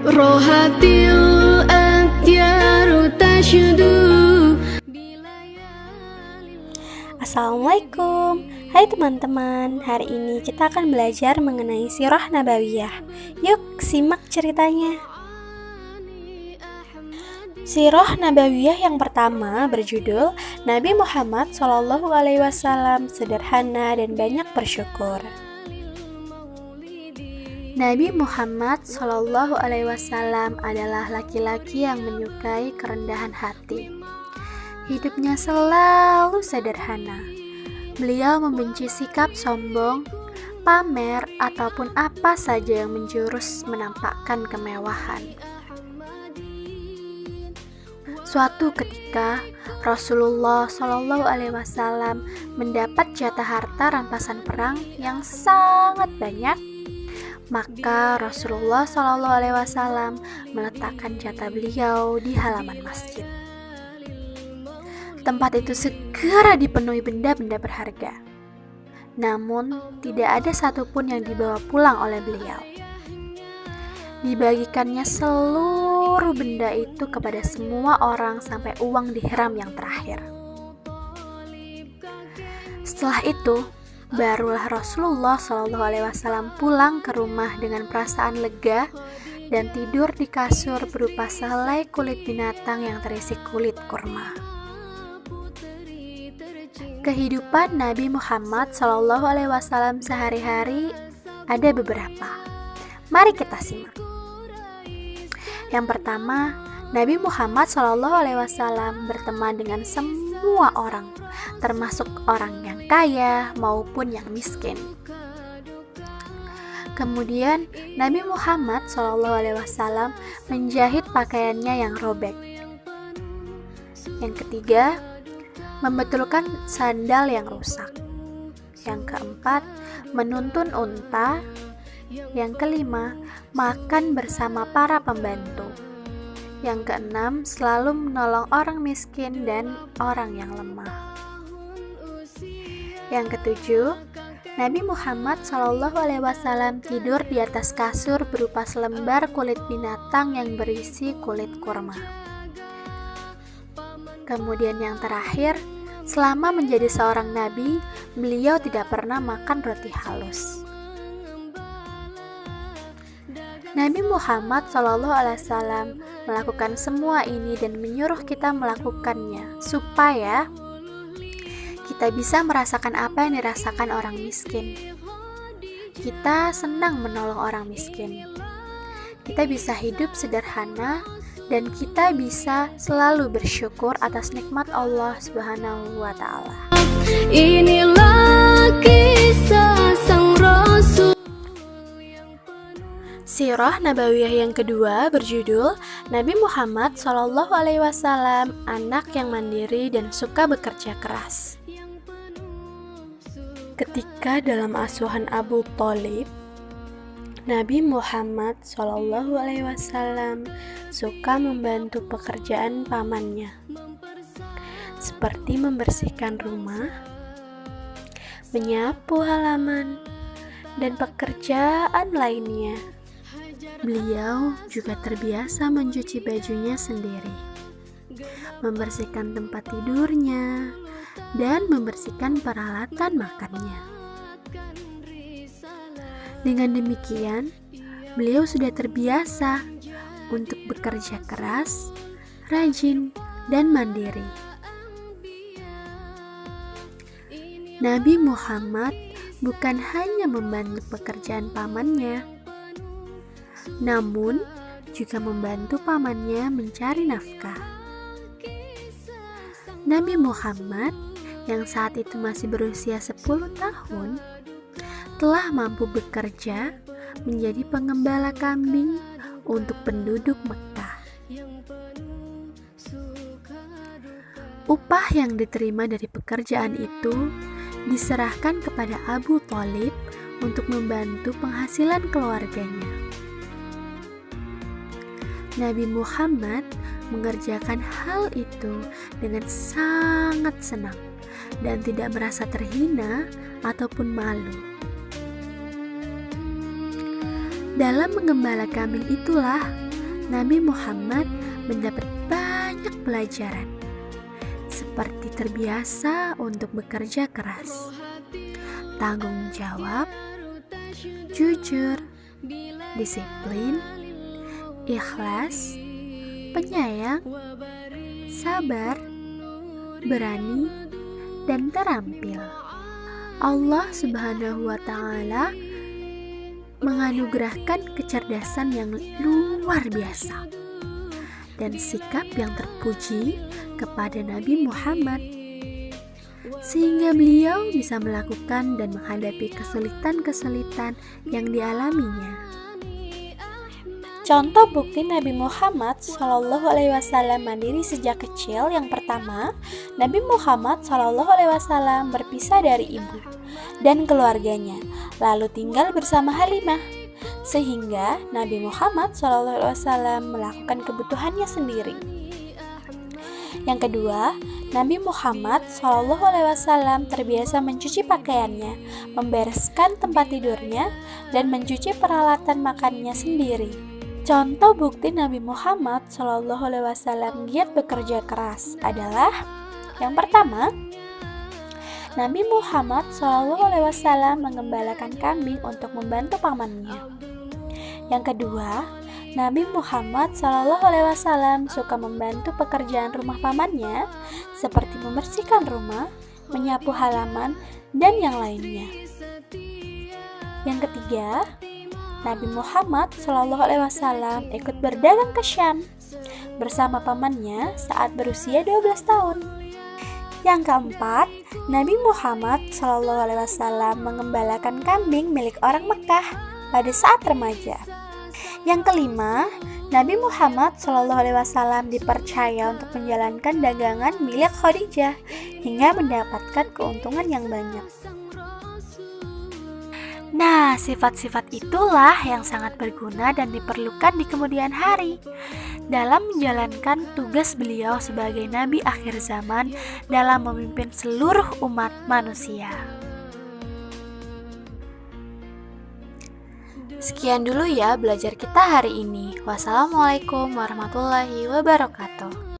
rohatil akhyaru tashdu. Assalamualaikum. Hai teman-teman, hari ini kita akan belajar mengenai Sirah Nabawiyah. Yuk simak ceritanya. Sirah Nabawiyah yang pertama berjudul Nabi Muhammad SAW sederhana dan banyak bersyukur. Nabi Muhammad SAW adalah laki-laki yang menyukai kerendahan hati. Hidupnya selalu sederhana. Beliau membenci sikap sombong, pamer, ataupun apa saja yang menjurus menampakkan kemewahan. Suatu ketika, Rasulullah SAW mendapat jatah harta rampasan perang yang sangat banyak. Maka Rasulullah SAW meletakkan jatah beliau di halaman masjid. Tempat itu segera dipenuhi benda-benda berharga. Namun, tidak ada satupun yang dibawa pulang oleh beliau. Dibagikannya seluruh benda itu kepada semua orang sampai uang dirham yang terakhir. Setelah itu, barulah Rasulullah SAW pulang ke rumah dengan perasaan lega dan tidur di kasur berupa selai kulit binatang yang terisi kulit kurma. Kehidupan Nabi Muhammad SAW sehari-hari ada beberapa. Mari kita simak. Yang pertama, Nabi Muhammad SAW berteman dengan semua orang, termasuk orang yang kaya maupun yang miskin. Kemudian, Nabi Muhammad SAW menjahit pakaiannya yang robek. Yang ketiga, membetulkan sandal yang rusak. Yang keempat, menuntun unta. Yang kelima, makan bersama para pembantu. Yang keenam, selalu menolong orang miskin dan orang yang lemah. Yang ketujuh, Nabi Muhammad SAW tidur di atas kasur berupa selembar kulit binatang yang berisi kulit kurma. Kemudian yang terakhir, selama menjadi seorang nabi, beliau tidak pernah makan roti halus. Nabi Muhammad SAW melakukan semua ini dan menyuruh kita melakukannya supaya kita bisa merasakan apa yang dirasakan orang miskin. Kita senang menolong orang miskin. Kita bisa hidup sederhana dan kita bisa selalu bersyukur atas nikmat Allah Subhanahu wa Ta'ala. Inilah kisah sang Rasul. Sirah Nabawiyah yang kedua berjudul Nabi Muhammad SAW anak yang mandiri dan suka bekerja keras. Ketika dalam asuhan Abu Thalib, Nabi Muhammad SAW suka membantu pekerjaan pamannya, seperti membersihkan rumah, menyapu halaman, dan pekerjaan lainnya. Beliau juga terbiasa mencuci bajunya sendiri, membersihkan tempat tidurnya, dan membersihkan peralatan makannya. Dengan demikian, beliau sudah terbiasa untuk bekerja keras, rajin, dan mandiri. Nabi Muhammad bukan hanya membantu pekerjaan pamannya, namun juga membantu pamannya mencari nafkah. Nabi Muhammad yang saat itu masih berusia 10 tahun telah mampu bekerja menjadi pengembala kambing untuk penduduk Mekah. Upah yang diterima dari pekerjaan itu diserahkan kepada Abu Thalib untuk membantu penghasilan keluarganya. Nabi Muhammad mengerjakan hal itu dengan sangat senang dan tidak merasa terhina ataupun malu. Dalam mengembala kambing itulah Nabi Muhammad mendapat banyak pelajaran, seperti terbiasa untuk bekerja keras, tanggung jawab, jujur, disiplin, ikhlas, penyayang, sabar, berani, dan terampil. Allah Subhanahu wa Ta'ala menganugerahkan kecerdasan yang luar biasa dan sikap yang terpuji kepada Nabi Muhammad, sehingga beliau bisa melakukan dan menghadapi kesulitan-kesulitan yang dialaminya. Contoh bukti Nabi Muhammad Shallallahu Alaihi Wasallam mandiri sejak kecil. Yang pertama, Nabi Muhammad Shallallahu Alaihi Wasallam berpisah dari ibu dan keluarganya, lalu tinggal bersama Halimah, sehingga Nabi Muhammad Shallallahu Alaihi Wasallam melakukan kebutuhannya sendiri. Yang kedua, Nabi Muhammad Shallallahu Alaihi Wasallam terbiasa mencuci pakaiannya, membereskan tempat tidurnya, dan mencuci peralatan makannya sendiri. Contoh bukti Nabi Muhammad Shallallahu Alaihi Wasallam giat bekerja keras adalah yang pertama, Nabi Muhammad Shallallahu Alaihi Wasallam mengembalakan kambing untuk membantu pamannya. Yang kedua, Nabi Muhammad Shallallahu Alaihi Wasallam suka membantu pekerjaan rumah pamannya, seperti membersihkan rumah, menyapu halaman, dan yang lainnya. Yang ketiga, Nabi Muhammad Shallallahu Alaihi Wasallam ikut berdagang ke Syam bersama pamannya saat berusia 12 tahun. Yang keempat, Nabi Muhammad Shallallahu Alaihi Wasallam mengembalakan kambing milik orang Mekah pada saat remaja. Yang kelima, Nabi Muhammad Shallallahu Alaihi Wasallam dipercaya untuk menjalankan dagangan milik Khadijah hingga mendapatkan keuntungan yang banyak. Nah, sifat-sifat itulah yang sangat berguna dan diperlukan di kemudian hari dalam menjalankan tugas beliau sebagai Nabi akhir zaman dalam memimpin seluruh umat manusia. Sekian dulu ya belajar kita hari ini. Wassalamualaikum warahmatullahi wabarakatuh.